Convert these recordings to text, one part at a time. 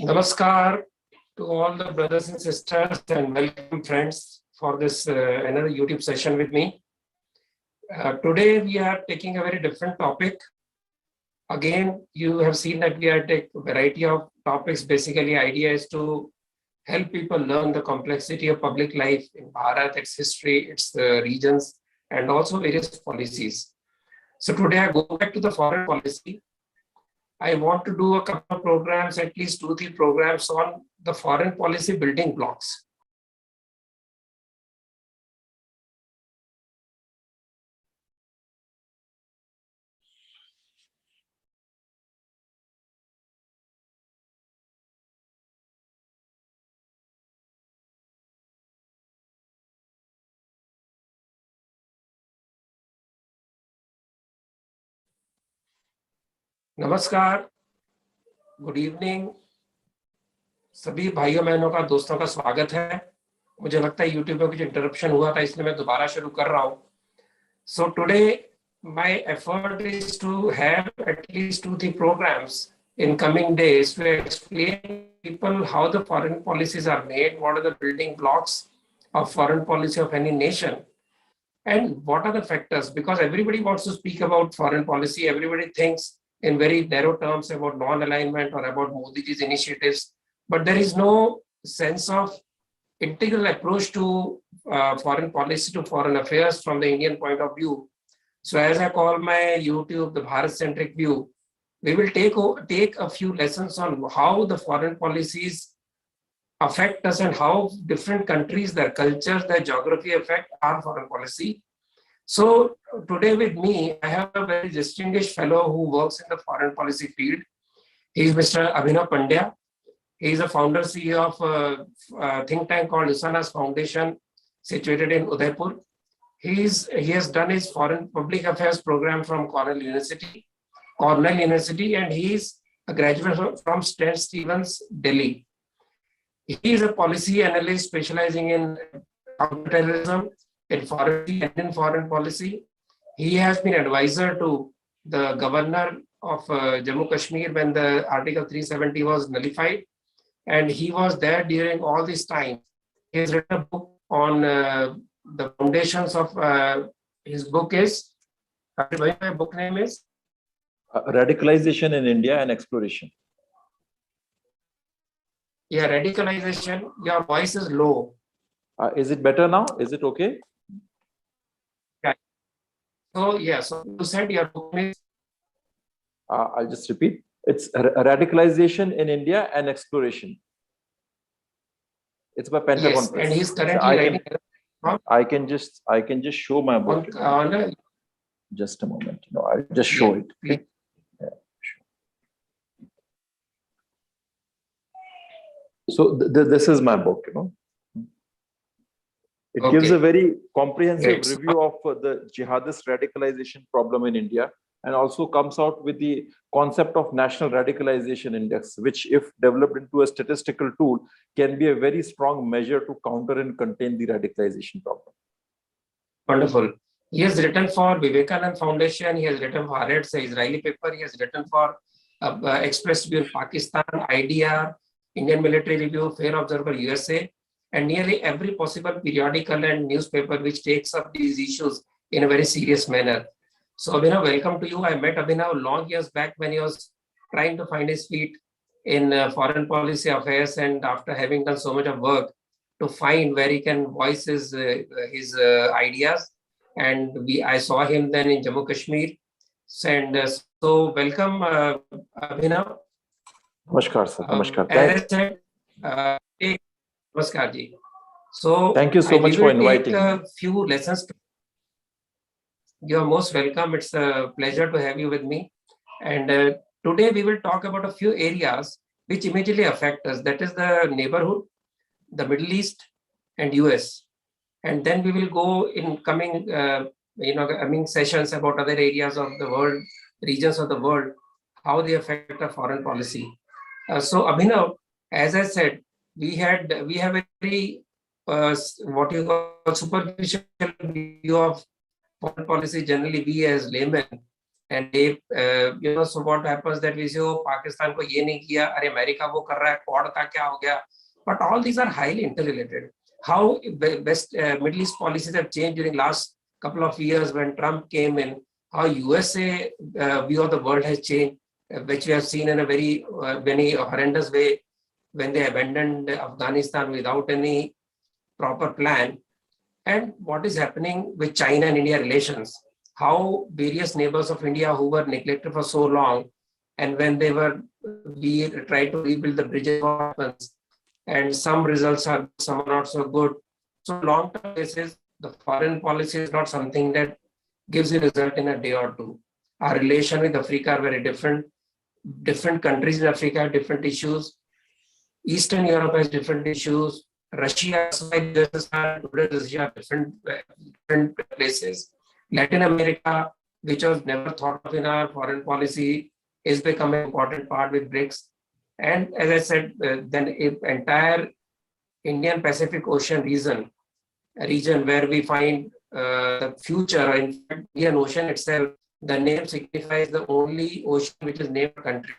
Namaskar to all the brothers and sisters, and welcome friends for this another YouTube session with me. Today we are taking a very different topic. Again, you have seen that we are taking a variety of topics. Basically, idea is to help people learn the complexity of public life in Bharat, its history, its regions, and also various policies. So today I go back to the foreign policy. I want to do a couple of programs, at least 2-3 programs on the foreign policy building blocks. नमस्कार, good evening सभी भाइयों बहनों का दोस्तों का स्वागत है। मुझे लगता है यूट्यूब में कुछ इंटरप्शन हुआ था, इसलिए मैं दोबारा शुरू कर रहा हूँ। So today my effort is to have at least 2-3 programs in coming days to explain people how the foreign policies are made, what are the building blocks of foreign policy of any nation, and what are the factors, because everybody wants to speak about foreign policy. Everybody thinks in very narrow terms about non-alignment or about Modi's initiatives, but there is no sense of integral approach to foreign policy, to foreign affairs from the Indian point of view. So as I call my YouTube the Bharat-centric view, we will take a few lessons on how the foreign policies affect us and how different countries, their cultures, their geography affect our foreign policy. So today with me, I have a very distinguished fellow who works in the foreign policy field. He is Mr. Abhinav Pandya. He is a founder CEO of a think tank called Usana's Foundation, situated in Udaipur. He has done his foreign public affairs program from Cornell University, and he is a graduate from St. Stephen's, Delhi. He is a policy analyst specializing in counterterrorism, in foreign policy. He has been advisor to the governor of Jammu Kashmir when the Article 370 was nullified, and he was there during all this time. He has written a book on the foundations of his book is, my book name is Radicalization in India and Exploration. Yeah, radicalization. Your voice is low. Is it better now? Is it okay? Yeah. So yeah, so you said your book name is, I'll just repeat. It's Radicalization in India and Exploration. It's by Pentagon yes, Press. and he's currently writing. I can just show my book. Just a moment. No, I'll just show it. Okay? Yeah, sure. So this is my book. It gives a very comprehensive review of the jihadist radicalization problem in India, and also comes out with the concept of National Radicalization Index, which, if developed into a statistical tool, can be a very strong measure to counter and contain the radicalization problem. Wonderful. He has written for Vivekanand Foundation. He has written for Haaretz, the Israeli paper. He has written for Express View Pakistan, IDR, Indian Military Review, Fair Observer USA, and nearly every possible periodical and newspaper which takes up these issues in a very serious manner. So Abhinav, welcome to you. I met Abhinav long years back when he was trying to find his feet in foreign policy affairs, and after having done so much of work to find where he can voice his ideas, and I saw him then in Jammu Kashmir. And so welcome, Abhinav. Namaskar, sir. Namaskar. As I said, Namaskar ji. So thank you so much for inviting me. A few lessons. You are most welcome. It's a pleasure to have you with me. And today we will talk about a few areas which immediately affect us. That is the neighborhood, the Middle East, and US. And then we will go in coming sessions about other areas of the world, regions of the world, how they affect our foreign policy. So Abhinav, as I said, we have a very what you call superficial view of foreign policy. Generally, we as laymen, And they, so what happens that we say, oh, Pakistan को ये नहीं किया, अरे America वो कर रहा है, Quad का क्या हो गया? But all these are highly interrelated. How best Middle East policies have changed during last couple of years when Trump came in, how USA view of the world has changed, which we have seen in a very horrendous way when they abandoned Afghanistan without any proper plan. And what is happening with China and India relations, how various neighbors of India who were neglected for so long, and when we tried to rebuild the bridges, and some results are some are not so good. So long-term basis, the foreign policy is not something that gives a result in a day or two. Our relation with Africa are very different. Different countries in Africa have different issues. Eastern Europe has different issues. Russia, Russia, different places. Latin America, which was never thought of in our foreign policy, is becoming an important part with BRICS. And as I said, then entire Indian Pacific Ocean region, a region where we find the future. In fact, Indian Ocean itself, the name signifies the only ocean which is named a country.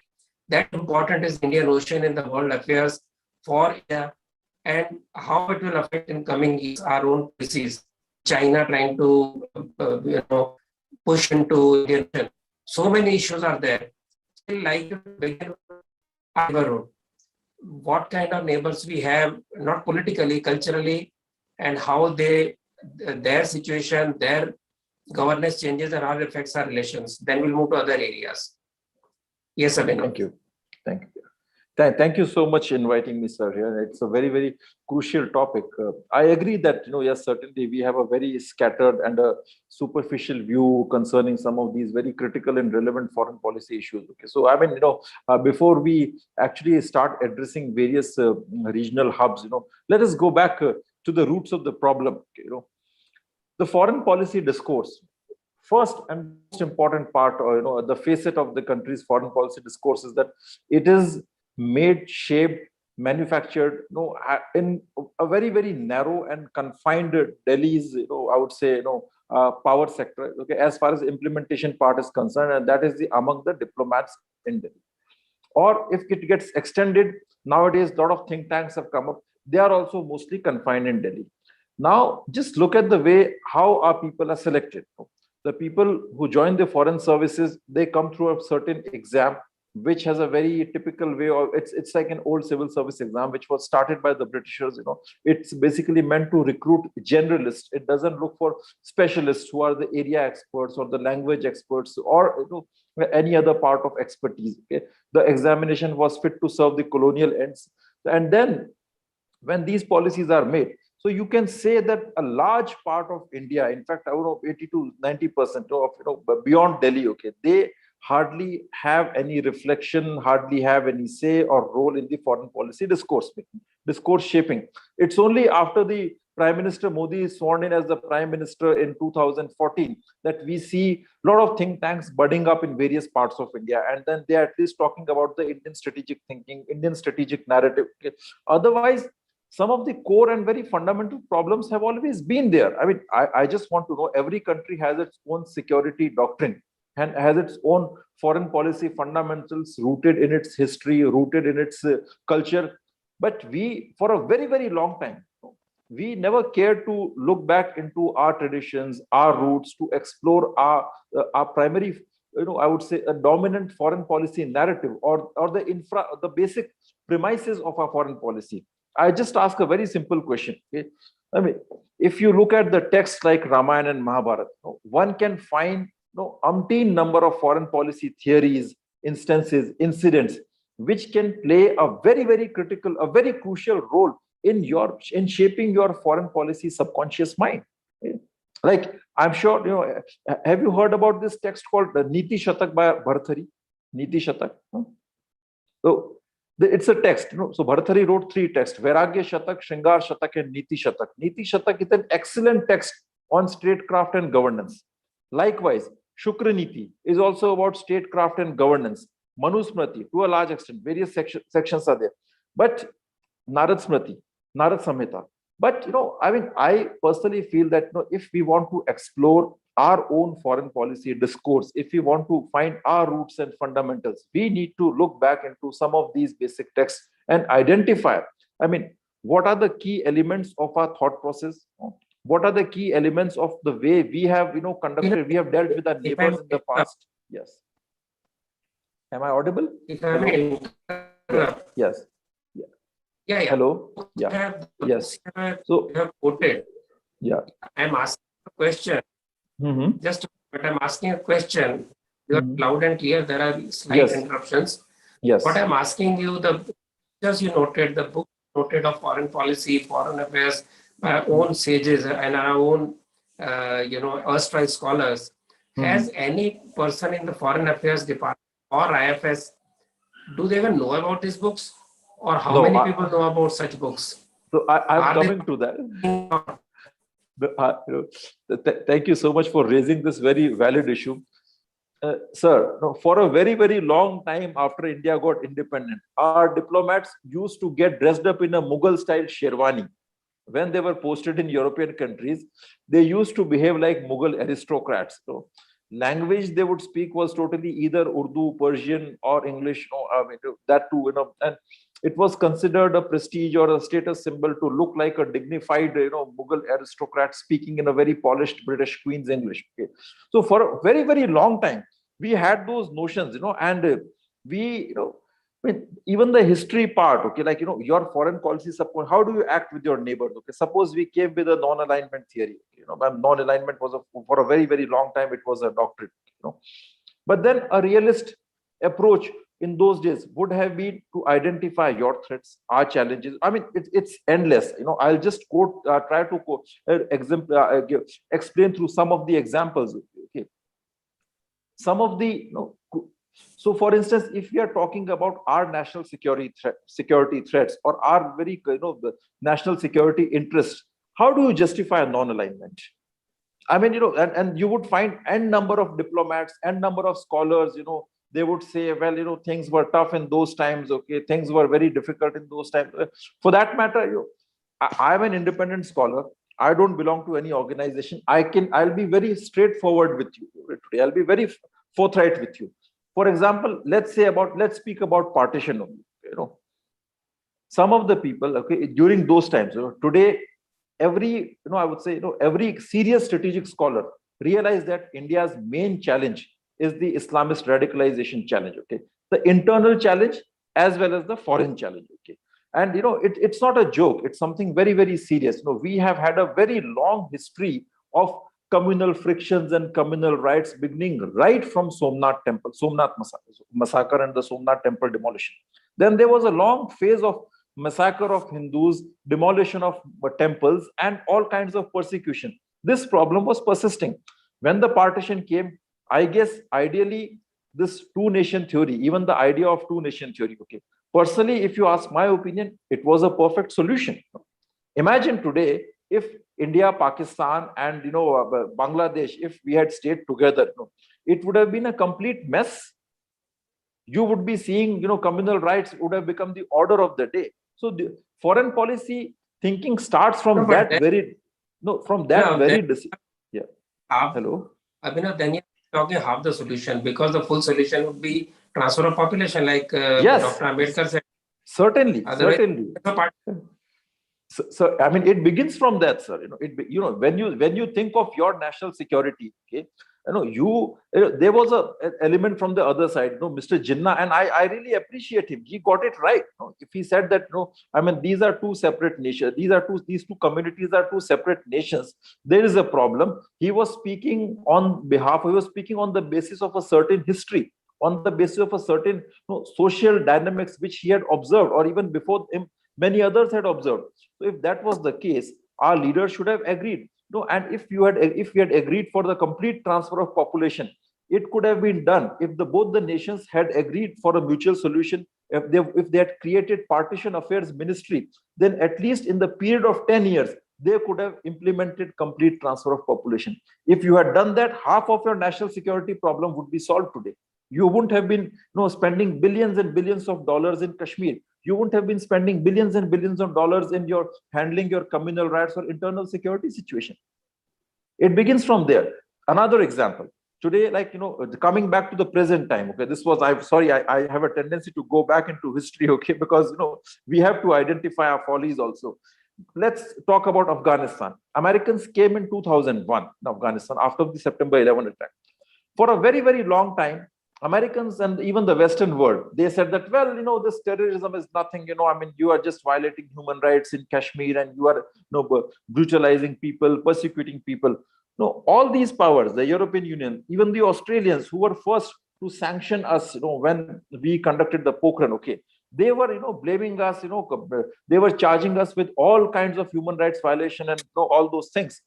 That important is Indian Ocean in the world affairs for India, and how it will affect in coming years our own policies. China trying to push into Indian Ocean. So many issues are there. Still, like to begin neighborhood. What kind of neighbors we have, not politically, culturally, and how their situation, their governance changes and how it affects our relations. Then we'll move to other areas. Yes, Abhinav. Thank you. Thank you. Thank you so much inviting me, sir. Here, it's a very, very crucial topic. I agree that yes, certainly we have a very scattered and a superficial view concerning some of these very critical and relevant foreign policy issues. Okay, so I mean, before we actually start addressing various regional hubs, let us go back to the roots of the problem. Okay, the foreign policy discourse. First and most important part, or the facet of the country's foreign policy discourse is that it is made, shaped, manufactured, in a very, very narrow and confined Delhi's, I would say, power sector. Okay, as far as implementation part is concerned, and that is among the diplomats in Delhi. Or if it gets extended, nowadays a lot of think tanks have come up. They are also mostly confined in Delhi. Now, just look at the way how our people are selected. The people who join the foreign services, they come through a certain exam, which has a very typical way of it's like an old civil service exam, which was started by the Britishers. It's basically meant to recruit generalists. It doesn't look for specialists who are the area experts or the language experts or any other part of expertise. Okay? The examination was fit to serve the colonial ends. And then when these policies are made, so you can say that a large part of India, in fact, I don't know, 80 to 90% of beyond Delhi, okay, they hardly have any reflection, hardly have any say or role in the foreign policy discourse shaping. It's only after the Prime Minister Modi is sworn in as the Prime Minister in 2014 that we see a lot of think tanks budding up in various parts of India, and then they are at least talking about the Indian strategic thinking, Indian strategic narrative. Okay. Otherwise, some of the core and very fundamental problems have always been there. I mean, I just want to know, every country has its own security doctrine and has its own foreign policy fundamentals rooted in its history, rooted in its culture. But we, for a very, very long time, we never cared to look back into our traditions, our roots, to explore our primary, I would say, a dominant foreign policy narrative or the basic premises of our foreign policy. I just ask a very simple question. Okay? I mean, if you look at the texts like Ramayana and Mahabharata, one can find umpteen number of foreign policy theories, instances, incidents, which can play a very, very critical, a very crucial role in shaping your foreign policy subconscious mind. Okay? Like, I'm sure, have you heard about this text called the Niti Shatak by Bhartari? Niti Shatak. So, it's a text. So Bhartari wrote 3 texts: Vairagya Shatak, Shringar Shatak, and Niti Shatak. Niti Shatak is an excellent text on statecraft and governance. Likewise, Shukra Niti is also about statecraft and governance. Manusmriti, to a large extent, various sections are there. But Narad Smriti, Narad Samhita. But I mean, I personally feel that if we want to explore our own foreign policy discourse, if we want to find our roots and fundamentals, we need to look back into some of these basic texts and identify, I mean, what are the key elements of our thought process? What are the key elements of the way we have, conducted, we have dealt with our If I neighbors in the past? Yes. Am I audible? if I may interrupt. Yes. Yeah, yeah. Hello. Yeah. Yes. So you have quoted. yeah. I'm asking a question. Just but I'm asking a question. You are loud and clear. There are slight interruptions. Yes. What I'm asking you, the just you noted, the book noted of foreign policy, foreign affairs by our own sages and our own, erstwhile scholars. Has any person in the foreign affairs department or IFS, do they even know about these books? Or how many people know about such books? So I'm coming to that. Thank you so much for raising this very valid issue. Sir, for a very, very long time after India got independent, our diplomats used to get dressed up in a Mughal-style sherwani. When they were posted in European countries, they used to behave like Mughal aristocrats. So, language they would speak was totally either Urdu, Persian, or English. That too, and it was considered a prestige or a status symbol to look like a dignified, Mughal aristocrat speaking in a very polished British Queen's English. Okay, so for a very, very long time, we had those notions, and we, I mean, even the history part, okay, like, your foreign policy support, how do you act with your neighbors? Okay, suppose we came with a non-alignment theory. Non-alignment was for a very, very long time, it was a doctrine, But then a realist approach in those days would have been to identify your threats, our challenges. I mean, it's endless. I'll just try to explain through some of the examples. Okay, some of the, so for instance, if we are talking about our national security threats or our very, the national security interests, how do you justify a non-alignment? I mean, and you would find n number of diplomats, n number of scholars, they would say, well, things were tough in those times. Okay, things were very difficult in those times. For that matter, I'm an independent scholar. I don't belong to any organization. I'll be very straightforward with you today. I'll be very forthright with you. For example, let's speak about partition only. Some of the people, okay, during those times, today, every, I would say, every serious strategic scholar realized that India's main challenge is the Islamist radicalization challenge. Okay, the internal challenge as well as the foreign challenge. Okay. And it's not a joke. It's something very, very serious. We have had a very long history of communal frictions and communal riots beginning right from Somnath massacre and the Somnath temple demolition. Then there was a long phase of massacre of Hindus, demolition of temples, and all kinds of persecution. This problem was persisting. When the partition came, I guess ideally this two-nation theory, even the idea of two-nation theory, okay, personally, if you ask my opinion, it was a perfect solution. Imagine today if India, Pakistan, and Bangladesh, if we had stayed together, it would have been a complete mess. You would be seeing, communal rights would have become the order of the day. So the foreign policy thinking starts from Hello. Abhinav, then you're talking half the solution, because the full solution would be transfer of population, like yes, Dr. Ambedkar said. Certainly. So I mean, it begins from that, sir. When you think of your national security, okay, there was an element from the other side, Mr. Jinnah, and I really appreciate him. He got it right. If he said that, I mean, these are two separate nations. These two communities are two separate nations. There is a problem. He was speaking on the basis of a certain history, on the basis of a certain social dynamics which he had observed, or even before him, many others had observed. So if that was the case, our leaders should have agreed. And if we had agreed for the complete transfer of population, it could have been done if both the nations had agreed for a mutual solution. If they had created partition affairs ministry, then at least in the period of 10 years, they could have implemented complete transfer of population. If you had done that, half of your national security problem would be solved today. You wouldn't have been spending billions and billions of dollars in Kashmir. You wouldn't have been spending billions and billions of dollars in handling your communal rights or internal security situation. It begins from there. Another example. Today, like, coming back to the present time, okay, this was, I'm sorry, I have a tendency to go back into history, okay, because, we have to identify our follies also. Let's talk about Afghanistan. Americans came in 2001 in Afghanistan after the September 11 attack. For a very, very long time, Americans and even the Western world, they said that, well, this terrorism is nothing, I mean, you are just violating human rights in Kashmir and you are, brutalizing people, persecuting people. No, all these powers, the European Union, even the Australians who were first to sanction us, when we conducted the Pokhran, okay, they were, blaming us, they were charging us with all kinds of human rights violation and all those things.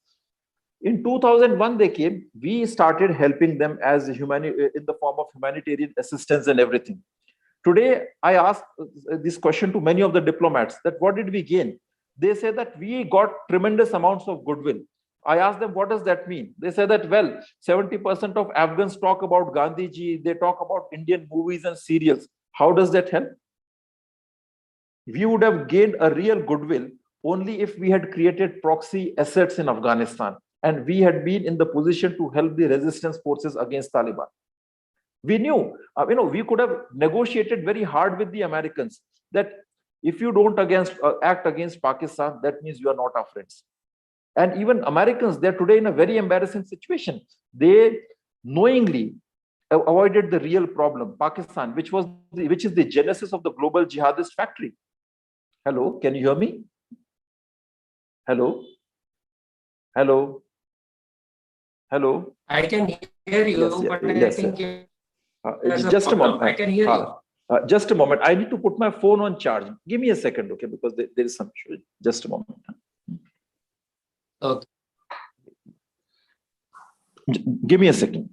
In 2001, they came, we started helping them as in the form of humanitarian assistance and everything. Today, I asked this question to many of the diplomats that what did we gain? They say that we got tremendous amounts of goodwill. I asked them, what does that mean? They say that, well, 70% of Afghans talk about Gandhiji, they talk about Indian movies and serials. How does that help? We would have gained a real goodwill only if we had created proxy assets in Afghanistan and we had been in the position to help the resistance forces against Taliban. We knew, we could have negotiated very hard with the Americans that if you don't act against Pakistan, that means you are not our friends. And even Americans, they're today in a very embarrassing situation. They knowingly avoided the real problem, Pakistan, which is the genesis of the global jihadist factory. Hello, can you hear me? Hello? Hello? Hello? I can hear you, yes, but yes, I think just a moment. I can hear you. Just a moment. I need to put my phone on charge. Give me a second, okay? Because there is some issue. Just a moment. Okay. Give me a second.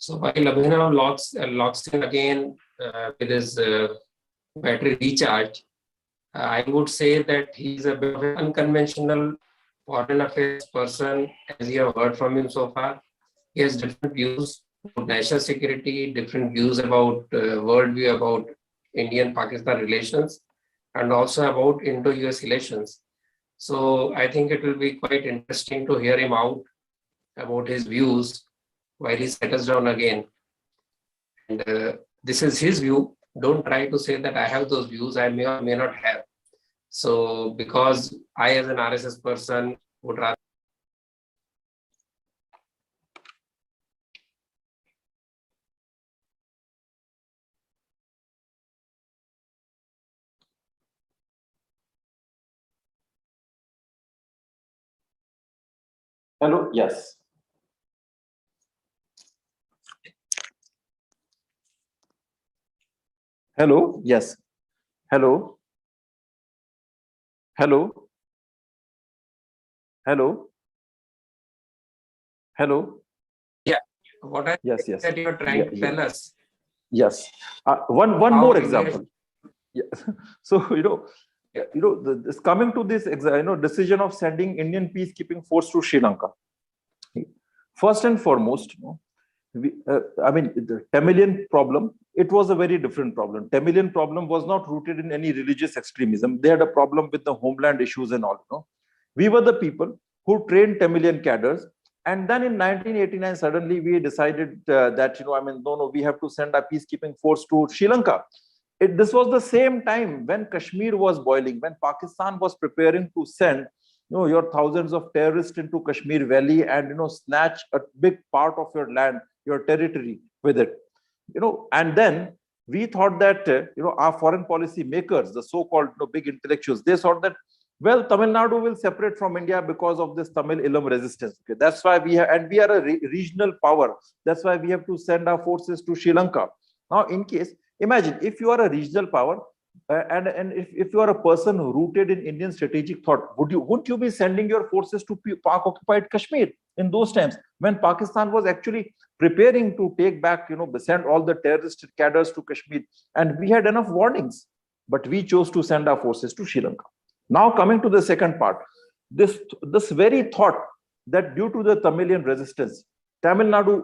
So while Abhinav locks in again with his battery recharge, I would say that he's a bit of an unconventional foreign affairs person, as you have heard from him so far. He has different views about national security, different views about worldview about Indian-Pakistan relations, and also about Indo-US relations. So I think it will be quite interesting to hear him out about his views while he settles down again. And this is his view. Don't try to say that I have those views. I may or may not have. So because I, as an RSS person, would rather. Hello, yes. Hello, yes. Hello. Hello. Hello. Hello. Yeah. What I yes, that you're trying to tell us. Yes. One more example. Yeah. So this coming to this decision of sending Indian peacekeeping force to Sri Lanka. First and foremost, the Tamilian problem, it was a very different problem. Tamilian problem was not rooted in any religious extremism. They had a problem with the homeland issues and all. We were the people who trained Tamilian cadres. And then in 1989, suddenly we decided that, no, we have to send a peacekeeping force to Sri Lanka. This was the same time when Kashmir was boiling, when Pakistan was preparing to send your thousands of terrorists into Kashmir Valley and snatch a big part of your land, your territory with it. And then we thought that our foreign policy makers, the so-called big intellectuals, they thought that, well, Tamil Nadu will separate from India because of this Tamil Ilam resistance. Okay, that's why we are a regional power. That's why we have to send our forces to Sri Lanka. Now, in case, imagine if you are a regional power, And if you are a person rooted in Indian strategic thought, wouldn't you be sending your forces to Pak occupied Kashmir in those times when Pakistan was actually preparing to take back, send all the terrorist cadres to Kashmir, and we had enough warnings, but we chose to send our forces to Sri Lanka. Now coming to the second part, this very thought that due to the Tamilian resistance, Tamil Nadu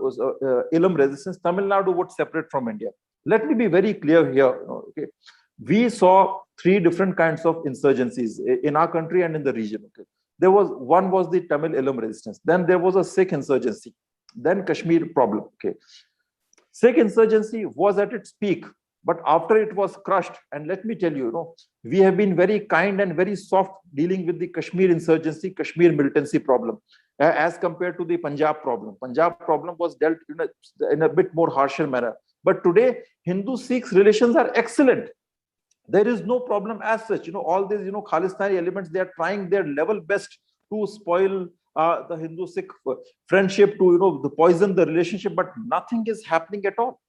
Ilam resistance, Tamil Nadu would separate from India. Let me be very clear here. Okay, we saw three different kinds of insurgencies in our country and in the region. Okay, one was the Tamil Ilam resistance. Then there was a Sikh insurgency. Then Kashmir problem. Okay, Sikh insurgency was at its peak, but after it was crushed, and let me tell you, we have been very kind and very soft dealing with the Kashmir insurgency, Kashmir militancy problem, as compared to the Punjab problem. Punjab problem was dealt in a bit more harsher manner. But today, Hindu-Sikh relations are excellent. There is no problem as such. All these, Khalistani elements, they are trying their level best to spoil the Hindu-Sikh friendship, to poison the relationship, but nothing is happening at all.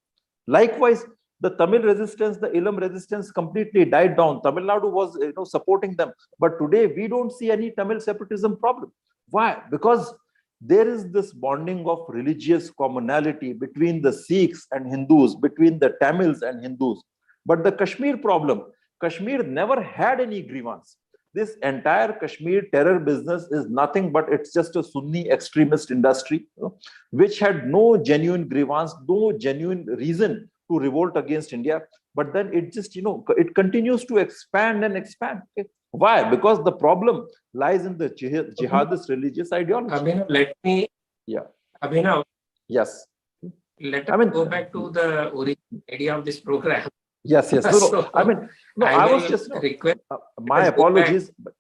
Likewise, the Tamil resistance, the Ilam resistance completely died down. Tamil Nadu was supporting them. But today, we don't see any Tamil separatism problem. Why? Because there is this bonding of religious commonality between the Sikhs and Hindus, between the Tamils and Hindus. But the Kashmir problem, Kashmir never had any grievance. This entire Kashmir terror business is nothing but it's just a Sunni extremist industry, which had no genuine grievance, no genuine reason to revolt against India. But then it just, it continues to expand and expand. Okay? Why? Because the problem lies in the jihadist religious ideology. Abhinav, let me. Yeah. Abhinav. Yes. Let us go back to the original idea of this program. Yes. So, I was just request. My apologies. But,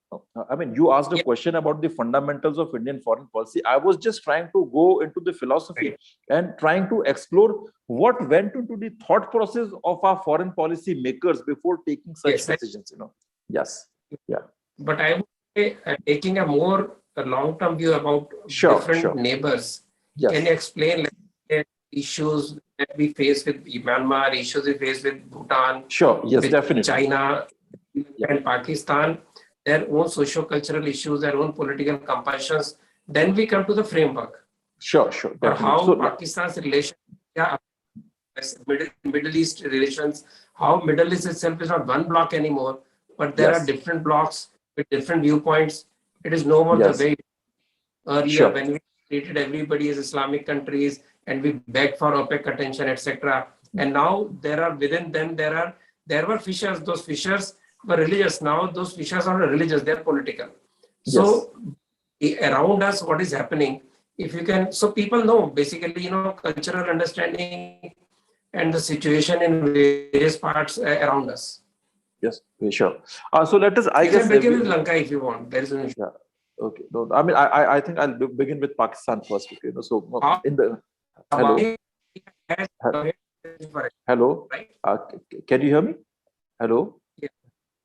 you asked a question about the fundamentals of Indian foreign policy. I was just trying to go into the philosophy and trying to explore what went into the thought process of our foreign policy makers before taking such decisions. Yes. Yeah. But I would say taking a more long-term view about different neighbors. Yes. Can you explain issues that we face with Myanmar, issues we face with Bhutan, yes, definitely, China and Pakistan, their own socio-cultural issues, their own political compulsions. Then we come to the framework. Sure. Or how Pakistan's relation, Middle East relations, how Middle East itself is not one block anymore, but there are different blocks with different viewpoints. It is no more the way earlier when we treated everybody as Islamic countries and we begged for OPEC attention, etc. And now there are within them, there were fissures. Those fissures were religious. Now those fissures are not religious, they are political. So around us, what is happening, if you can, so people know basically, cultural understanding and the situation in various parts around us. Yes, sure. So let us, I guess, begin with Lanka if you want. There is an issue. Yeah. Okay. No, I think I'll begin with Pakistan first. Okay. So in the hello. Right? Can you hear me? Hello. Yeah.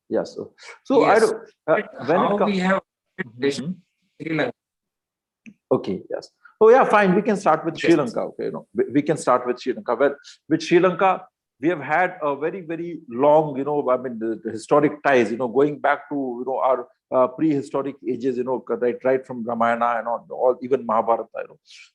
Yes. So yes. I don't. When we have Sri Lanka. Okay. Yes. Oh yeah. Fine. We can start with Sri Lanka. Okay. We can start with Sri Lanka. Well, with Sri Lanka, we have had a very, very long, the historic ties, going back to, our prehistoric ages, right from Ramayana and all even Mahabharata,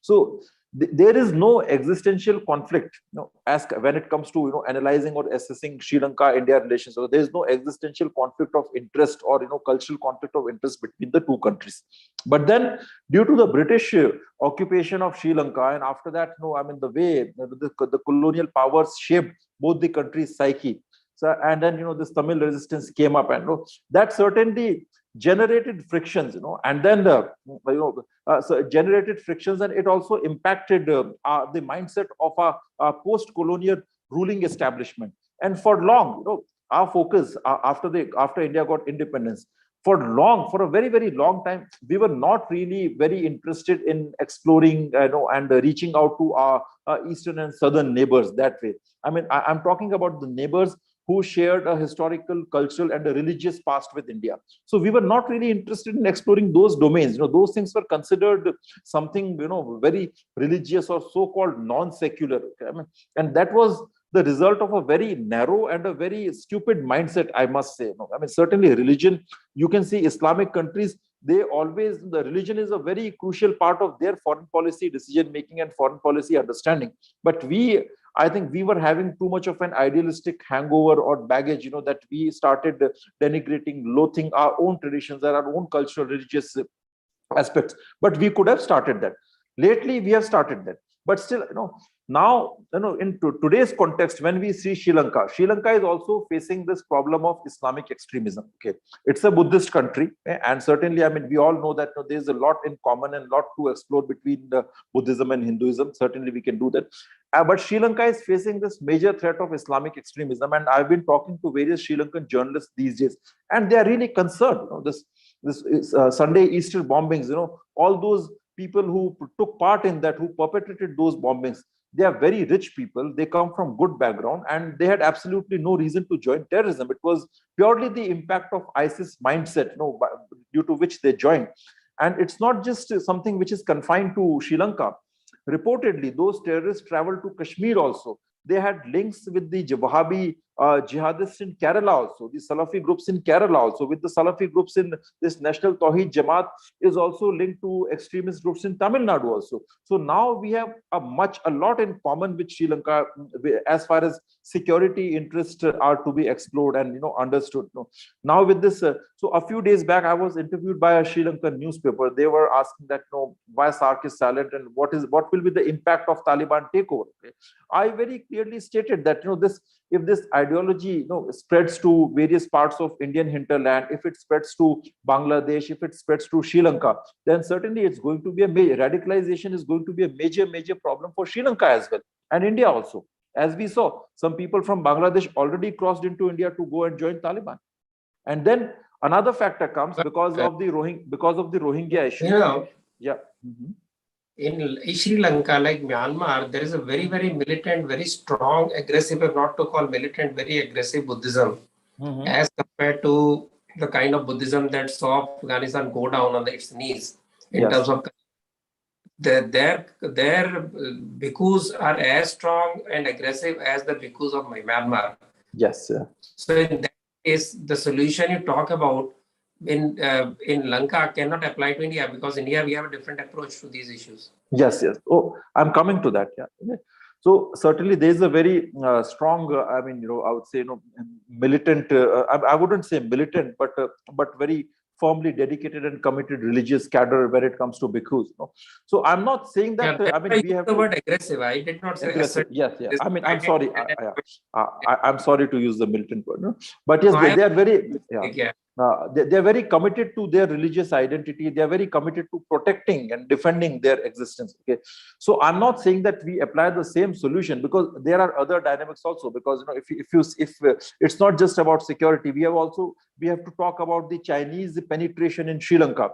So there is no existential conflict, as when it comes to, analyzing or assessing Sri Lanka-India relations. So there is no existential conflict of interest or, cultural conflict of interest between the two countries. But then due to the British occupation of Sri Lanka, and after that, the way the colonial powers shaped both the country's psyche. So, and then, this Tamil resistance came up, and that certainly generated frictions, and then so generated frictions, and it also impacted the mindset of a post-colonial ruling establishment. And for long, our focus after India got independence, for a very, very long time, we were not really very interested in exploring, and reaching out to our eastern and southern neighbors that way. I'm talking about the neighbors who shared a historical, cultural, and a religious past with India. So we were not really interested in exploring those domains. Those things were considered something, very religious or so-called non-secular. Okay? And that was the result of a very narrow and a very stupid mindset, I must say. I mean, certainly religion, you can see Islamic countries, they always, the religion is a very crucial part of their foreign policy decision making and foreign policy understanding. But I think we were having too much of an idealistic hangover or baggage, that we started denigrating, loathing our own traditions and our own cultural, religious aspects. But we could have started that. Lately, we have started that. But still, now, in today's context, when we see Sri Lanka is also facing this problem of Islamic extremism. Okay, it's a Buddhist country, and certainly, I mean, we all know that there's a lot in common and lot to explore between Buddhism and Hinduism. Certainly, we can do that. But Sri Lanka is facing this major threat of Islamic extremism, and I've been talking to various Sri Lankan journalists these days, and they are really concerned. This Sunday Easter bombings, all those people who took part in that, who perpetrated those bombings, they are very rich people. They come from good background, and they had absolutely no reason to join terrorism. It was purely the impact of ISIS mindset, due to which they joined. And it's not just something which is confined to Sri Lanka. Reportedly, those terrorists traveled to Kashmir also. They had links with the Wahhabi jihadists in Kerala also, the Salafi groups in Kerala also, with the Salafi groups in this National Tawheed Jamaat is also linked to extremist groups in Tamil Nadu also. So now we have a lot in common with Sri Lanka as far as security interests are to be explored and understood. Now with this, so a few days back I was interviewed by a Sri Lankan newspaper. They were asking that why SARC is silent and what will be the impact of Taliban takeover. Okay? I very clearly stated that if this ideology spreads to various parts of Indian hinterland, if it spreads to Bangladesh, if it spreads to Sri Lanka, then certainly it's going to be radicalization is going to be a major problem for Sri Lanka as well, and India also. As we saw, some people from Bangladesh already crossed into India to go and join Taliban. And then another factor comes because of the Rohingya issue. Yeah. Mm-hmm. In Sri Lanka, like Myanmar, there is a very, very militant, very strong, aggressive, if not to call militant, very aggressive Buddhism, as compared to the kind of Buddhism that saw Afghanistan go down on its knees in terms of their bhikkhus are as strong and aggressive as the bhikkhus of Myanmar. Yes, sir. So in that case, the solution you talk about in Lanka cannot apply to India, because India, we have a different approach to these issues. Yes. Oh, I'm coming to that. Yeah. So certainly there is a very strong, I would say, militant. I wouldn't say militant, but very firmly dedicated and committed religious cadre when it comes to bhikkhus. So I'm not saying that. We have the word aggressive. I did not say aggressive. Yes. I'm sorry. I'm sorry to use the militant word. But yes, they are very. Yeah. They are very committed to their religious identity. They are very committed to protecting and defending their existence. Okay, so I'm not saying that we apply the same solution, because there are other dynamics also. Because if it's not just about security, we have to talk about the Chinese penetration in Sri Lanka.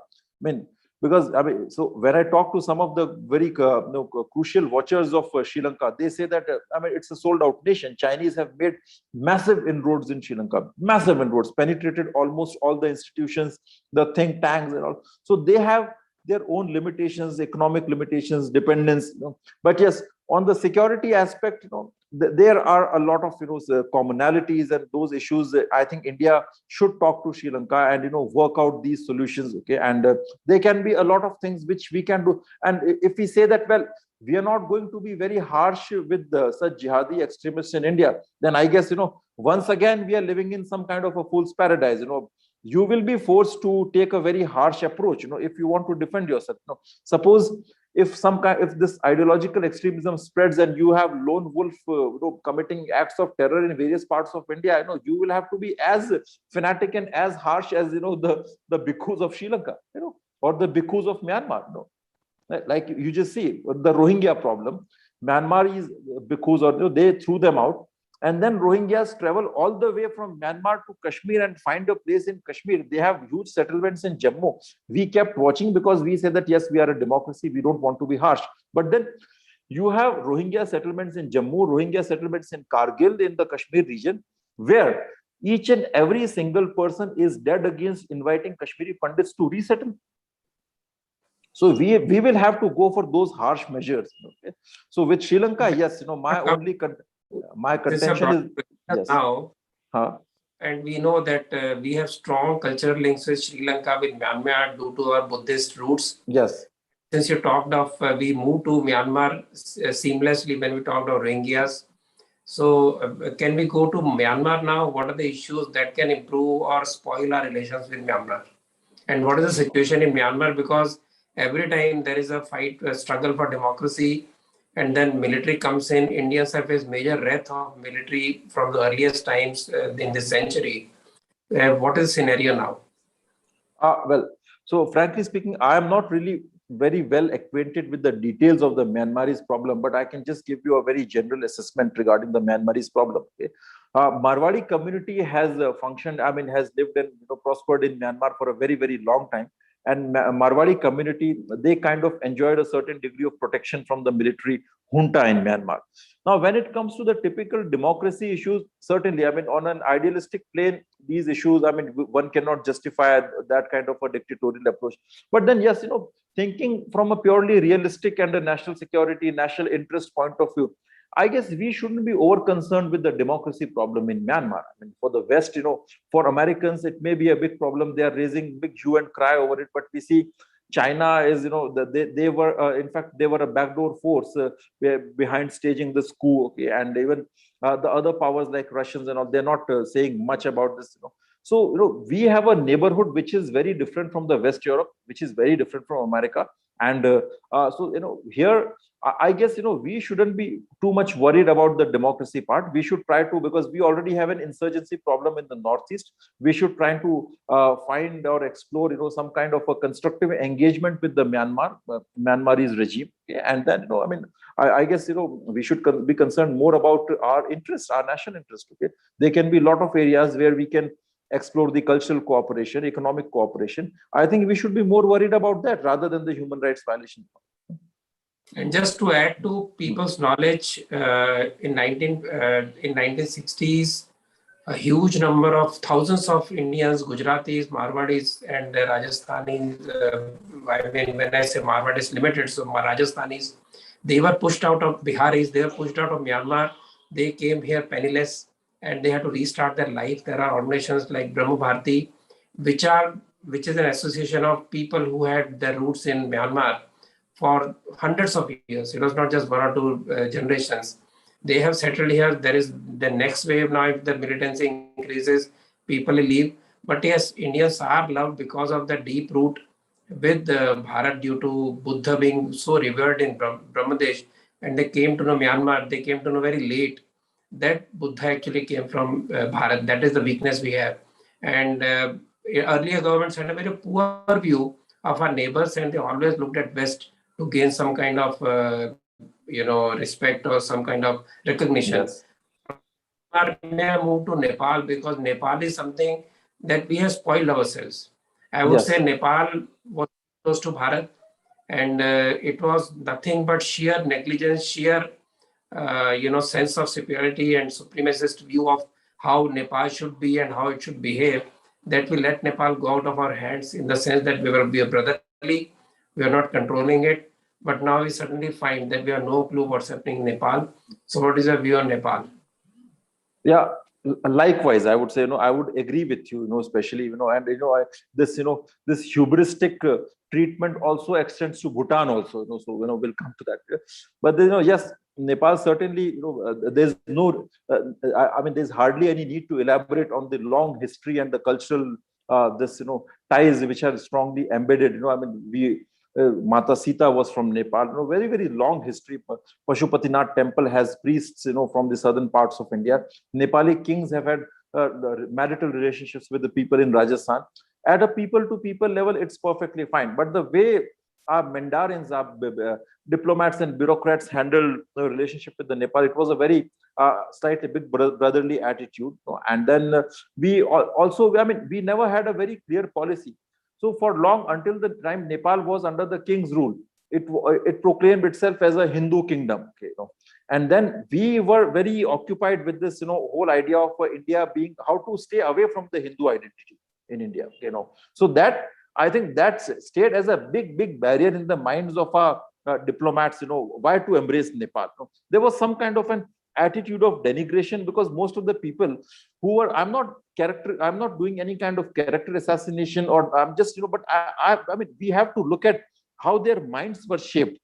So when I talk to some of the very crucial watchers of Sri Lanka, they say that it's a sold-out nation. Chinese have made massive inroads in Sri Lanka, massive inroads, penetrated almost all the institutions, the think tanks and all. So they have their own limitations, economic limitations, dependence. But yes, on the security aspect, there are a lot of commonalities and those issues. I think India should talk to Sri Lanka and work out these solutions. Okay, and there can be a lot of things which we can do. And if we say that, well, we are not going to be very harsh with such jihadi extremists in India, then I guess once again we are living in some kind of a fool's paradise. You will be forced to take a very harsh approach, if you want to defend yourself. Suppose if this ideological extremism spreads and you have lone wolf committing acts of terror in various parts of India, you will have to be as fanatic and as harsh as the bhikkhus of Sri Lanka, or the bhikkhus of Myanmar. Like you just see the Rohingya problem. Myanmarese bhikkhus, they threw them out. And then Rohingyas travel all the way from Myanmar to Kashmir and find a place in Kashmir. They have huge settlements in Jammu. We kept watching because we said that, yes, we are a democracy. We don't want to be harsh. But then you have Rohingya settlements in Jammu, Rohingya settlements in Kargil in the Kashmir region, where each and every single person is dead against inviting Kashmiri Pandits to resettle. So we will have to go for those harsh measures. Okay? So with Sri Lanka, yes, my only My This is a contention broad is question yes. now, Huh? and we know that we have strong cultural links with Sri Lanka, with Myanmar, due to our Buddhist roots. Yes. Since you talked of we moved to Myanmar seamlessly when we talked of Rohingyas. So, can we go to Myanmar now? What are the issues that can improve or spoil our relations with Myanmar? And what is the situation in Myanmar? Because every time there is a fight, a struggle for democracy, and then military comes in, Indians have faced major wrath of military from the earliest times in this century. What is the scenario now? Well, so frankly speaking, I am not really very well acquainted with the details of the Myanmarese problem, but I can just give you a very general assessment regarding the Myanmarese problem. Okay? Marwari community has functioned, I mean, has lived and prospered in Myanmar for a very, very long time. And Marwari community, they kind of enjoyed a certain degree of protection from the military junta in Myanmar. Now, when it comes to the typical democracy issues, certainly, I mean, on an idealistic plane, these issues, I mean, one cannot justify that kind of a dictatorial approach. But then, yes, thinking from a purely realistic and a national security, national interest point of view, I guess we shouldn't be over concerned with the democracy problem in Myanmar. I mean, for the West, for Americans, it may be a big problem. They are raising big hue and cry over it. But we see China is, they were, in fact, they were a backdoor force behind staging this coup. Okay, and even the other powers like Russians and all, they're not saying much about this. So, we have a neighborhood which is very different from the West Europe, which is very different from America. And so, here, I guess, we shouldn't be too much worried about the democracy part. We should try to, because we already have an insurgency problem in the Northeast, we should try to find or explore, some kind of a constructive engagement with the Myanmarese regime. Okay? And then, I mean, I guess, we should be concerned more about our interest, our national interest. Okay? There can be a lot of areas where we can explore the cultural cooperation, economic cooperation. I think we should be more worried about that rather than the human rights violation. And just to add to people's knowledge, in 1960s, a huge number of thousands of Indians, Gujaratis, Marwadis, and Rajasthanis. When I say Marwadis limited, so Rajasthanis, they were pushed out of Biharis. They were pushed out of Myanmar. They came here penniless, and they had to restart their life. There are organizations like Brahma Bharati, which is an association of people who had their roots in Myanmar for hundreds of years. It was not just one or two generations. They have settled here. There is the next wave now. If the militancy increases, people will leave. But yes, Indians are loved because of the deep root with Bharat, due to Buddha being so revered in Brahmadesh. And they came to know Myanmar. They came to know very late that Buddha actually came from Bharat. That is the weakness we have. And earlier governments had a very poor view of our neighbors, and they always looked at West to gain some kind of respect or some kind of recognition. Yes. May I move to Nepal, because Nepal is something that we have spoiled ourselves. I would say Yes. Nepal was close to Bharat, and it was nothing but sheer negligence, sheer sense of superiority and supremacist view of how Nepal should be and how it should behave, that we let Nepal go out of our hands, in the sense that we are brotherly, we are not controlling it. But now we suddenly find that we have no clue what's happening in Nepal. So what is your view on Nepal? Yeah, likewise, I would say, I would agree with you, especially, and, this hubristic treatment also extends to Bhutan also, so, we'll come to that. But, yes, Nepal certainly, there's no, I mean, there's hardly any need to elaborate on the long history and the cultural, ties which are strongly embedded, I mean, Mata Sita was from Nepal, very, very long history. Pashupatinath temple has priests, from the southern parts of India. Nepali kings have had marital relationships with the people in Rajasthan. At a people-to-people level, it's perfectly fine. But the way our mandarins, our diplomats and bureaucrats handled the relationship with the Nepal, it was a very slightly big brotherly attitude. And then also, I mean, we never had a very clear policy. So for long, until the time Nepal was under the king's rule, it proclaimed itself as a Hindu kingdom. Okay, and then we were very occupied with this, whole idea of India being, how to stay away from the Hindu identity in India. So that, I think, that stayed as a big barrier in the minds of our diplomats. Why to embrace Nepal? There was some kind of an attitude of denigration, because most of the people who are, I'm not doing any kind of character assassination, or I'm just, but I mean, we have to look at how their minds were shaped,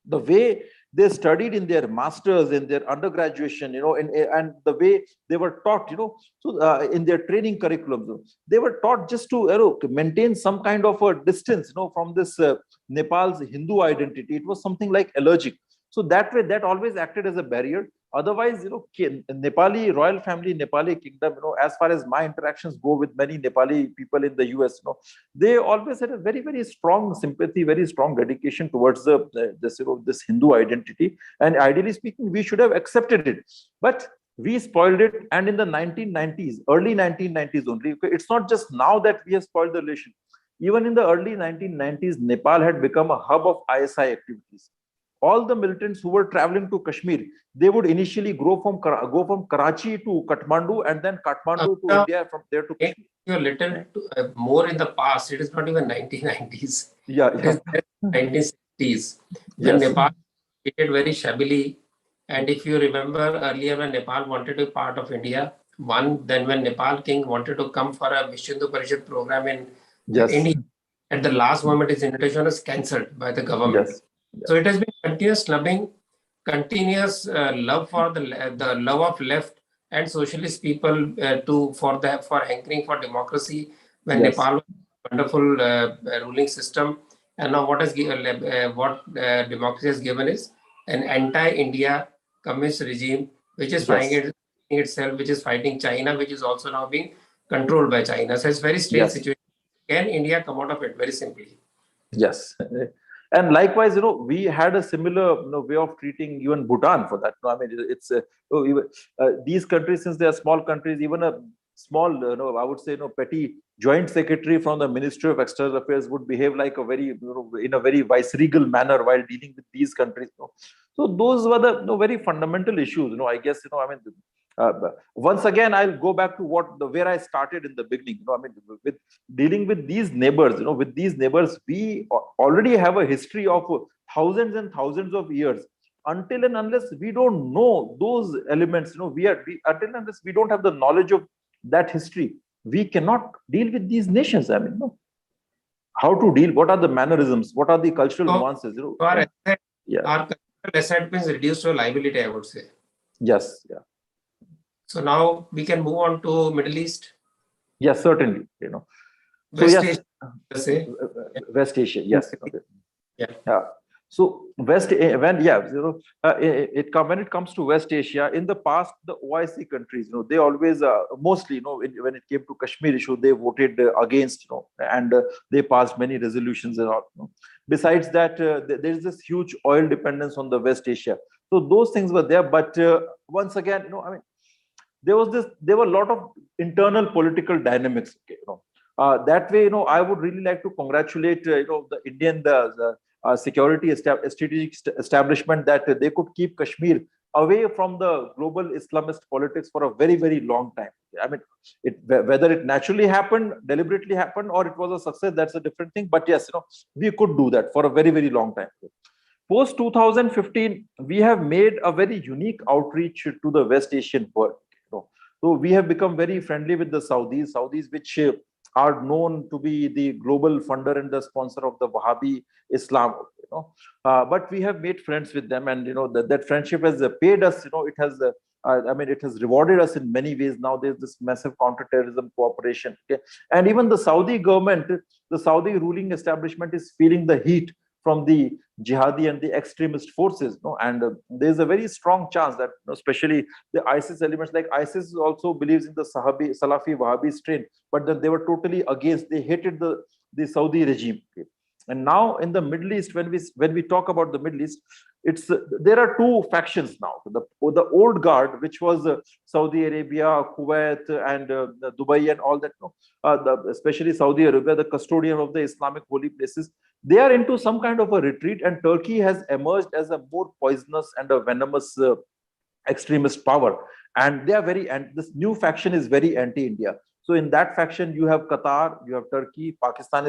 the way they studied in their masters, in their undergraduation, and the way they were taught, so in their training curriculum, they were taught just to maintain some kind of a distance, from this Nepal's Hindu identity. It was something like allergic. So that way, that always acted as a barrier. Otherwise, Nepali royal family, Nepali kingdom, as far as my interactions go with many Nepali people in the US, they always had a very, very strong sympathy, very strong dedication towards this Hindu identity. And ideally speaking, we should have accepted it. But we spoiled it. And in the 1990s, early 1990s only, it's not just now that we have spoiled the relation. Even in the early 1990s, Nepal had become a hub of ISI activities. All the militants who were traveling to Kashmir, they would initially go from Karachi to Kathmandu, and then Kathmandu to India, from there to Kashmir. You're a little more in the past. It is not even 1990s. Yeah, it is 1960s. When Nepal treated very shabbily. And if you remember earlier, when Nepal wanted to be part of India, then when Nepal king wanted to come for a Vishnu Parishad program in India, at the last moment, his invitation was cancelled by the government. So it has been continuous snubbing, continuous love for the love of left and socialist people for hankering for democracy. When Nepal was a wonderful ruling system, and now what democracy has given is an anti-India communist regime, which is fighting itself, which is fighting China, which is also now being controlled by China. So it's a very strange situation. Can India come out of it? Very simply. Yes. And likewise, we had a similar way of treating even Bhutan for that. I mean, it's these countries, since they are small countries, even a small, I would say, petty joint secretary from the Ministry of External Affairs would behave like a very, in a very viceregal manner while dealing with these countries. So those were the very fundamental issues. I guess, I mean, once again, I'll go back to where I started in the beginning. I mean, with dealing with these neighbors, we already have a history of thousands and thousands of years. Until and unless we don't know those elements, until and unless we don't have the knowledge of that history, we cannot deal with these nations. I mean, how to deal? What are the mannerisms? What are the cultural nuances? Our cultural asset means reduced to a liability, I would say. Yes. Yeah. So now we can move on to Middle East. Yes, certainly. West Asia. West Asia. Yes. Okay. Yeah. So when it comes to West Asia, in the past, the OIC countries, they always mostly, when it came to Kashmir issue, they voted against, and they passed many resolutions and all. Besides that, there is this huge oil dependence on the West Asia. So those things were there, but once again, I mean, there were a lot of internal political dynamics. That way, I would really like to congratulate, the Indian security strategic establishment, that they could keep Kashmir away from the global Islamist politics for a very, very long time. I mean, whether it naturally happened, deliberately happened, or it was a success, that's a different thing. But yes, we could do that for a very, very long time. Post 2015, we have made a very unique outreach to the West Asian world. So we have become very friendly with the Saudis, which are known to be the global funder and the sponsor of the Wahhabi Islam. But we have made friends with them, and that friendship has paid us. It has, it has rewarded us in many ways. Now there's this massive counterterrorism cooperation, and even the Saudi government, the Saudi ruling establishment, is feeling the heat from the jihadi and the extremist forces, and there's a very strong chance that, especially the ISIS elements, like ISIS also believes in the Salafi Wahhabi strain, but then they were totally against. They hated the Saudi regime. And now in the Middle East, when we talk about the Middle East, there are two factions now. The old guard, which was Saudi Arabia, Kuwait, and Dubai, and all that. Especially Saudi Arabia, the custodian of the Islamic holy places, they are into some kind of a retreat, and Turkey has emerged as a more poisonous and a venomous extremist power. And they are and this new faction is very anti-India. So in that faction, you have Qatar, you have Turkey, Pakistan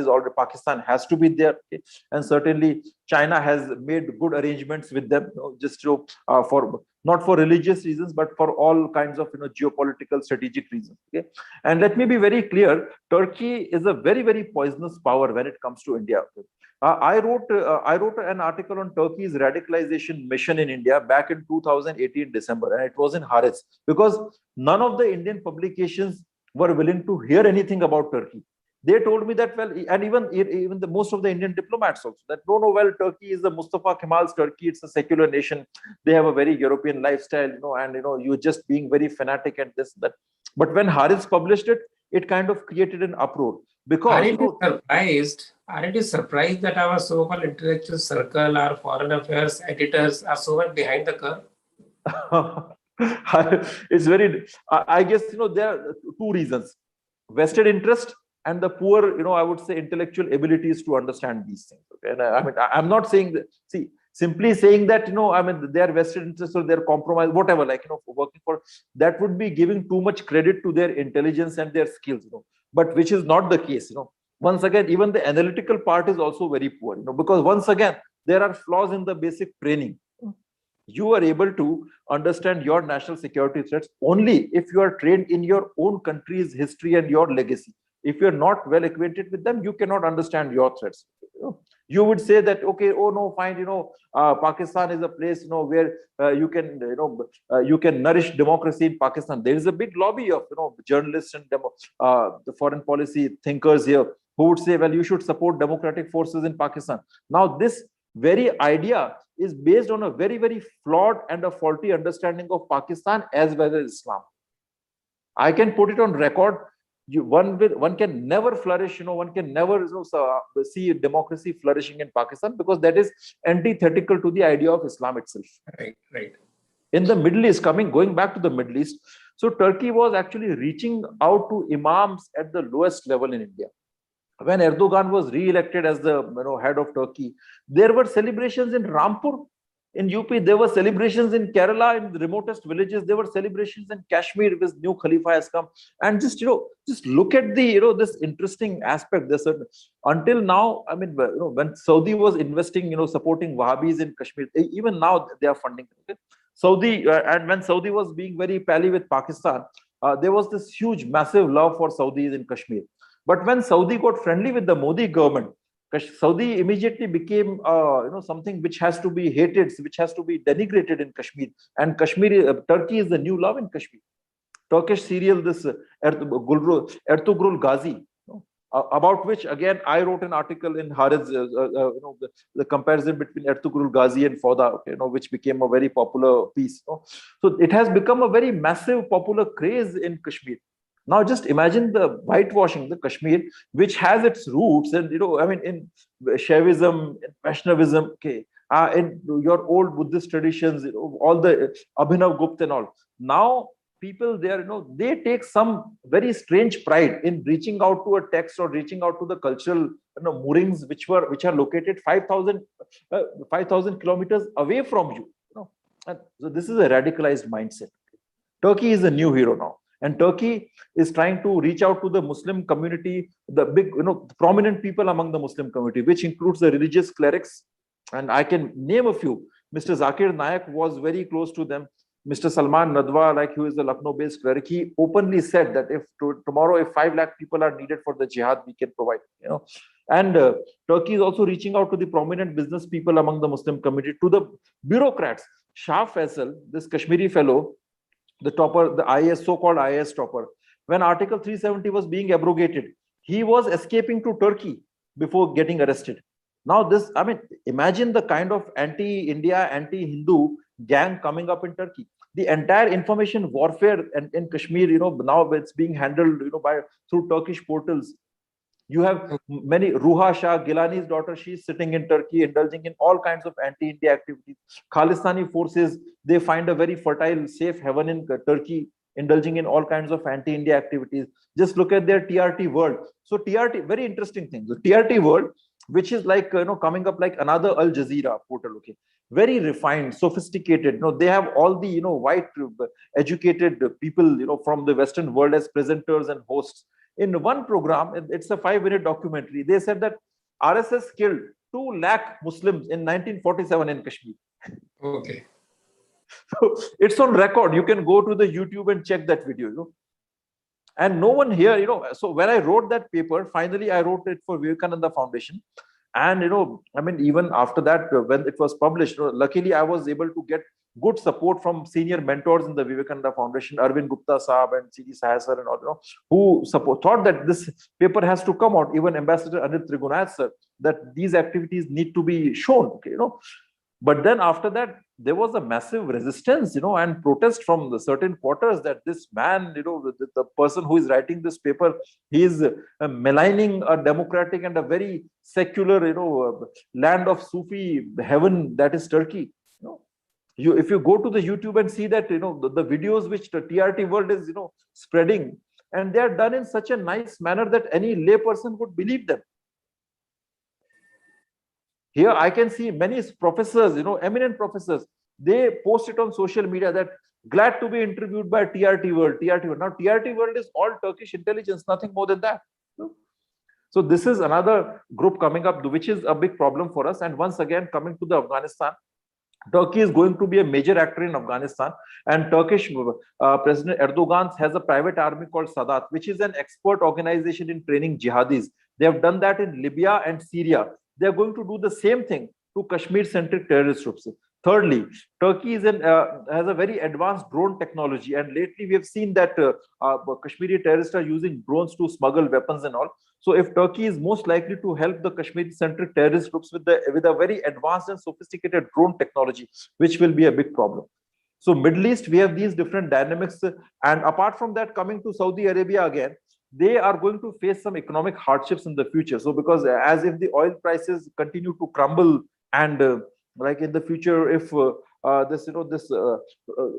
has to be there, okay? And certainly China has made good arrangements with them, just to for not for religious reasons, but for all kinds of geopolitical strategic reasons. Okay, and let me be very clear: Turkey is a very, very poisonous power when it comes to India. Okay? I wrote an article on Turkey's radicalization mission in India back in 2018 December, and it was in Haaretz, because none of the Indian publications were willing to hear anything about Turkey. They told me that, well, and even the most of the Indian diplomats also, that no, well, Turkey is the Mustafa Kemal's Turkey. It's a secular nation. They have a very European lifestyle, and you're just being very fanatic and this, that. But when Haaretz published it, it kind of created an uproar, because Aren't you surprised that our so-called intellectual circle, our foreign affairs editors are so much behind the curve? It's very, I guess, there are two reasons: vested interest and the poor, I would say, intellectual abilities to understand these things. Okay? And I mean, I'm not saying that, see, simply saying that, I mean, their vested interest or their compromise, whatever, like, working for, that would be giving too much credit to their intelligence and their skills, but which is not the case. Once again, even the analytical part is also very poor, because once again, there are flaws in the basic training. You are able to understand your national security threats only if you are trained in your own country's history and your legacy. If you're not well acquainted with them, you cannot understand your threats. You would say that, okay, oh no, fine, Pakistan is a place, where you can nourish democracy in Pakistan. There is a big lobby of, journalists and the foreign policy thinkers here who would say, well, you should support democratic forces in Pakistan. Now, this very idea is based on a very, very flawed and a faulty understanding of Pakistan as well as Islam. I can put it on record. One can never flourish, one can never see democracy flourishing in Pakistan, because that is antithetical to the idea of Islam itself. Right. In the Middle East, going back to the Middle East, so Turkey was actually reaching out to imams at the lowest level in India. When Erdogan was re-elected as the head of Turkey, there were celebrations in Rampur, in UP. There were celebrations in Kerala, in the remotest villages. There were celebrations in Kashmir, with new Khalifa has come. And just look at the this interesting aspect. Until now, I mean, when Saudi was investing, supporting Wahhabis in Kashmir, even now they are funding. Okay? Saudi, and when Saudi was being very pally with Pakistan, there was this huge, massive love for Saudis in Kashmir. But when Saudi got friendly with the Modi government, Saudi immediately became something which has to be hated, which has to be denigrated in Kashmir. And Turkey is the new love in Kashmir. Turkish serial, this Ertugrul Ghazi, about which again I wrote an article in Haaretz, the comparison between Ertugrul Ghazi and Fauda, which became a very popular piece. So it has become a very massive popular craze in Kashmir. Now, just imagine the whitewashing, the Kashmir, which has its roots, and in Shaivism, in Vaishnavism, okay, in your old Buddhist traditions, all the Abhinav Gupta and all. Now, people there, they take some very strange pride in reaching out to a text or reaching out to the cultural moorings which are located 5,000 kilometers away from you. And so this is a radicalized mindset. Turkey is a new hero now. And Turkey is trying to reach out to the Muslim community, the big, prominent people among the Muslim community, which includes the religious clerics. And I can name a few. Mr. Zakir Naik was very close to them. Mr. Salman Nadwa, who is the Lucknow-based cleric, he openly said that if tomorrow, if 5 lakh people are needed for the jihad, we can provide. And Turkey is also reaching out to the prominent business people among the Muslim community, to the bureaucrats. Shah Faisal, this Kashmiri fellow, the topper, the IAS, so-called IAS topper, when Article 370 was being abrogated, he was escaping to Turkey before getting arrested. Now imagine the kind of anti-India, anti-Hindu gang coming up in Turkey. The entire information warfare in Kashmir, now it's being handled, through Turkish portals. You have many, Ruha Shah, Gilani's daughter, she's sitting in Turkey, indulging in all kinds of anti-India activities. Khalistani forces, they find a very fertile, safe haven in Turkey. indulging in all kinds of anti-India activities. Just look at their TRT world. So TRT, very interesting thing. The TRT world, which is like coming up like another Al Jazeera portal. Okay, very refined, sophisticated. They have all the white educated people from the Western world as presenters and hosts. In one program, it's a 5-minute documentary. They said that RSS killed 2 lakh Muslims in 1947 in Kashmir. Okay. So it's on record. You can go to the YouTube and check that video. And no one here, so when I wrote that paper, finally I wrote it for Vivekananda Foundation. And, I mean, even after that, when it was published, luckily I was able to get good support from senior mentors in the Vivekananda Foundation, Arvind Gupta Saab and C.D. Sahasar and all, who thought that this paper has to come out. Even Ambassador Anil Trigunath sir, that these activities need to be shown. Okay, But then after that, there was a massive resistance, and protest from the certain quarters that this man, the person who is writing this paper, he is maligning a democratic and a very secular, land of Sufi heaven, that is Turkey. If you go to the YouTube and see that, the videos which the TRT world is, spreading, and they are done in such a nice manner that any layperson would believe them. Here I can see many professors, eminent professors, they post it on social media that glad to be interviewed by TRT World, TRT World. Now TRT World is all Turkish intelligence, nothing more than that. So this is another group coming up, which is a big problem for us. And once again, coming to the Afghanistan, Turkey is going to be a major actor in Afghanistan, and Turkish President Erdogan has a private army called Sadat, which is an expert organization in training jihadis. They have done that in Libya and Syria. They are going to do the same thing to Kashmir-centric terrorist groups. Thirdly, Turkey has a very advanced drone technology, and lately we have seen that Kashmiri terrorists are using drones to smuggle weapons and all. So if Turkey is most likely to help the Kashmir-centric terrorist groups with a very advanced and sophisticated drone technology, which will be a big problem. So Middle East, we have these different dynamics, and apart from that, coming to Saudi Arabia again, they are going to face some economic hardships in the future. So because as if the oil prices continue to crumble, and like in the future, if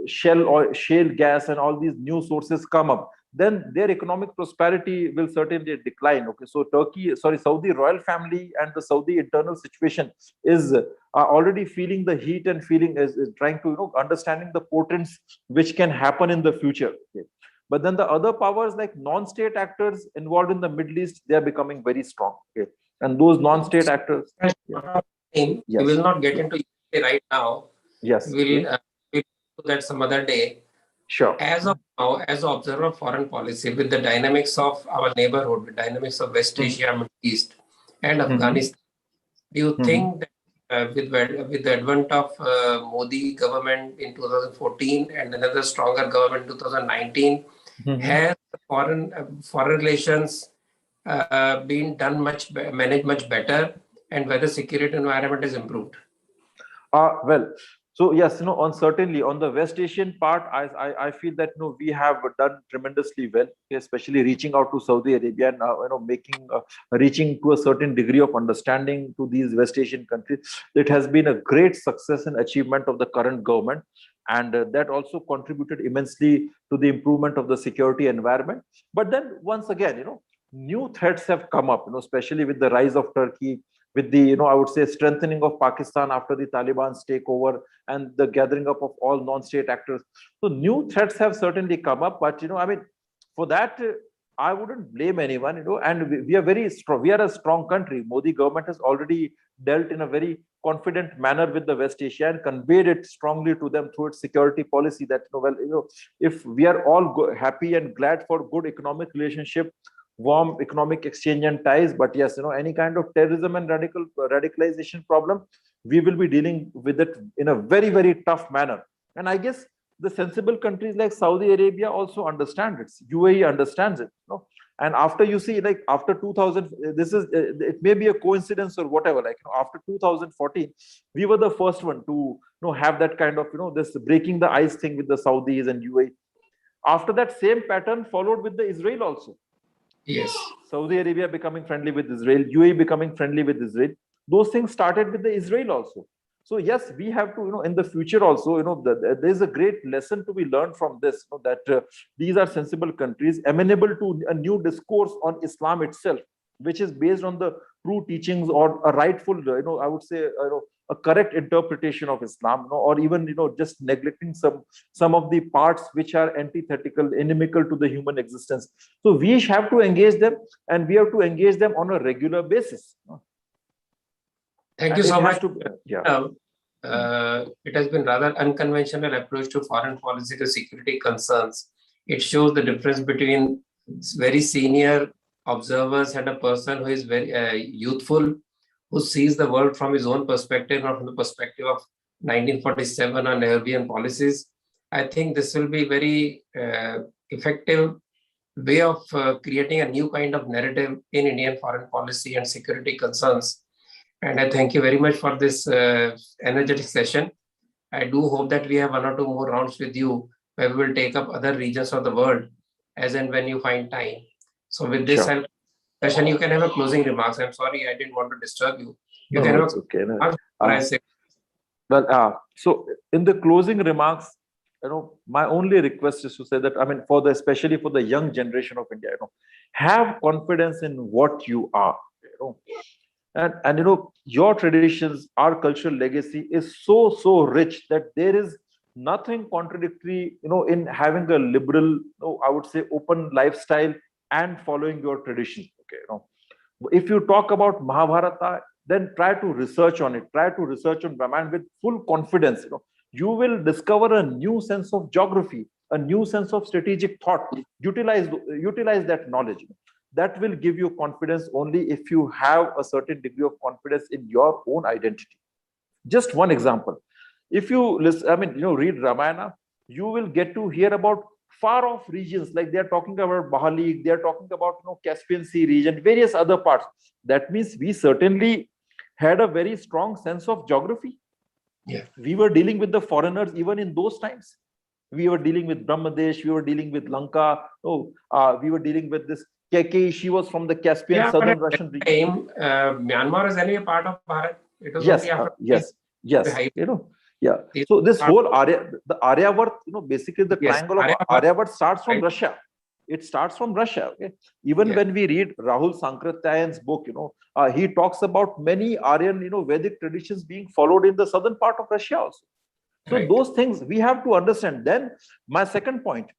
shale gas and all these new sources come up, then their economic prosperity will certainly decline. Okay, so Saudi royal family and the Saudi internal situation is already feeling the heat and is trying to understanding the portents which can happen in the future. Okay. But then the other powers like non-state actors involved in the Middle East, they are becoming very strong. Okay. And those non-state actors. We will not get into it right now. Yes. We'll do that some other day. Sure. As of now, as an observer of foreign policy, with the dynamics of our neighborhood, the dynamics of West Asia, Middle East, and Afghanistan, do you think that with the advent of Modi government in 2014 and another stronger government in 2019, has foreign relations been done managed much better, and whether security environment is improved? Well, so yes, certainly on the West Asian part, I feel that we have done tremendously well, especially reaching out to Saudi Arabia and reaching to a certain degree of understanding to these West Asian countries. It has been a great success and achievement of the current government, and that also contributed immensely to the improvement of the security environment. But then once again, new threats have come up, especially with the rise of Turkey, with the, I would say, strengthening of Pakistan after the Taliban's takeover and the gathering up of all non-state actors. So new threats have certainly come up, but, I mean, for that, I wouldn't blame anyone, and we are very strong. We are a strong country. Modi government has already dealt in a very confident manner with the West Asia and conveyed it strongly to them through its security policy that, if we are all happy and glad for good economic relationship, warm economic exchange and ties, but yes, any kind of terrorism and radicalization problem, we will be dealing with it in a very, very tough manner. And I guess the sensible countries like Saudi Arabia also understand it. UAE understands it. And after you see, like after 2000, it may be a coincidence or whatever, like after 2014, we were the first one to have that kind of, this breaking the ice thing with the Saudis and UAE. After that, same pattern followed with the Israel also. Yes. Saudi Arabia becoming friendly with Israel, UAE becoming friendly with Israel. Those things started with the Israel also. So yes, we have to, in the future also, there's a great lesson to be learned from this, that these are sensible countries amenable to a new discourse on Islam itself, which is based on the true teachings or a rightful, I would say, a correct interpretation of Islam, or even, just neglecting some of the parts which are antithetical, inimical to the human existence. So we have to engage them, and we have to engage them on a regular basis. Thank And you so much. Yeah. It has been rather unconventional approach to foreign policy to security concerns. It shows the difference between very senior observers and a person who is very youthful, who sees the world from his own perspective, not from the perspective of 1947 or Nehruvian policies. I think this will be very effective way of creating a new kind of narrative in Indian foreign policy and security concerns. And I thank you very much for this energetic session. I do hope that we have one or two more rounds with you where we will take up other regions of the world as and when you find time. So with this session, you can have a closing remarks. I'm sorry, I didn't want to disturb you. You can have okay. So in the closing remarks, my only request is to say that, especially for the young generation of India, have confidence in what you are. And your traditions, our cultural legacy is so rich that there is nothing contradictory, in having a liberal, I would say, open lifestyle and following your tradition. Okay, if you talk about Mahabharata, then try to research on it. Try to research on Ramayana with full confidence. You will discover a new sense of geography, a new sense of strategic thought. Utilize that knowledge. That will give you confidence only if you have a certain degree of confidence in your own identity. Just one example. If you listen, read Ramayana, you will get to hear about far off regions, like they're talking about Bahali, they're talking about Caspian Sea region, various other parts. That means we certainly had a very strong sense of geography. Yeah. We were dealing with the foreigners even in those times. We were dealing with Brahmadesh, we were dealing with Lanka, we were dealing with this Keke, she was from the Caspian, southern Russian region. Myanmar was anyway part of Bharat. It was yes. So this whole area, the Aryavart, basically the triangle of Aryavart starts from Russia. It starts from Russia. Okay? Even when we read Rahul Sankrityayan's book, he talks about many Aryan, Vedic traditions being followed in the southern part of Russia also. So those things we have to understand. Then my second point,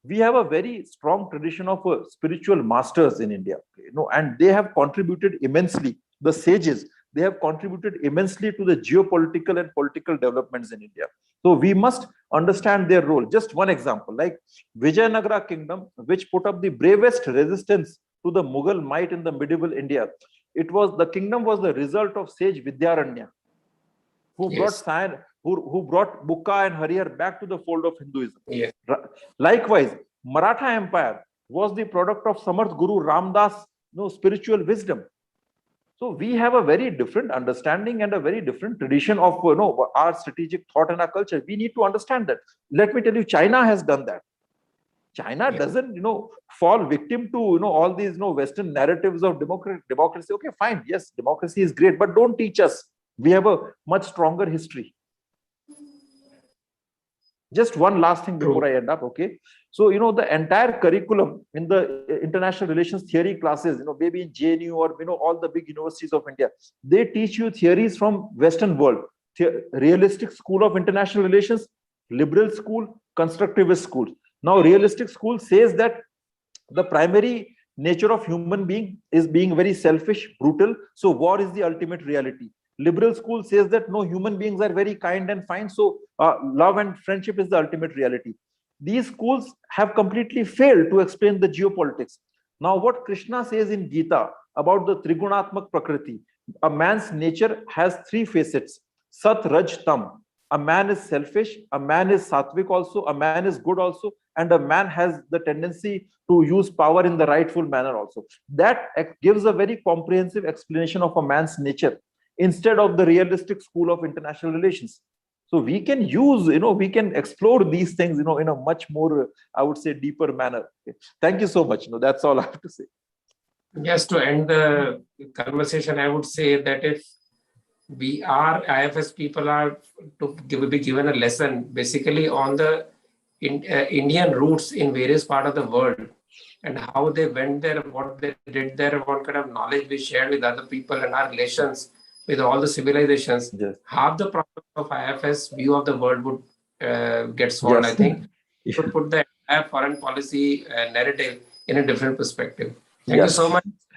we have a very strong tradition of spiritual masters in India, and they have contributed immensely. The sages, they have contributed immensely to the geopolitical and political developments in India. So we must understand their role. Just one example, like Vijayanagara kingdom, which put up the bravest resistance to the Mughal might in the medieval India. The kingdom was the result of sage Vidyaranya, who brought Bukka and Harihar back to the fold of Hinduism. Yes. Likewise, Maratha Empire was the product of Samarth Guru Ramdas, spiritual wisdom. So we have a very different understanding and a very different tradition of our strategic thought and our culture. We need to understand that. Let me tell you, China has done that. China doesn't fall victim to all these Western narratives of democracy. Okay, fine, yes, democracy is great, but don't teach us. We have a much stronger history. Just one last thing before I end up, okay? So, the entire curriculum in the international relations theory classes, maybe in JNU or, all the big universities of India, they teach you theories from Western world, realistic school of international relations, liberal school, constructivist school. Now, realistic school says that the primary nature of human being is being very selfish, brutal. So war is the ultimate reality. Liberal school says that no, human beings are very kind and fine, so love and friendship is the ultimate reality. These schools have completely failed to explain the geopolitics. Now, what Krishna says in Gita about the Trigunatmak Prakriti, a man's nature has three facets: Sat, Raj, Tam. A man is selfish, a man is sattvic also, a man is good also, and a man has the tendency to use power in the rightful manner also. That gives a very comprehensive explanation of a man's nature, instead of the realistic school of international relations. So we can use, we can explore these things, in a much more, I would say, deeper manner. Okay. Thank you so much. That's all I have to say. Just to end the conversation, I would say that if IFS people are to be given a lesson basically on the Indian roots in various parts of the world and how they went there, what they did there, what kind of knowledge we shared with other people and our relations with all the civilizations. Yes. Half the problem of IFS view of the world would get solved, Yes. I think. Yeah. To put the entire foreign policy narrative in a different perspective. Thank you Yes. so much.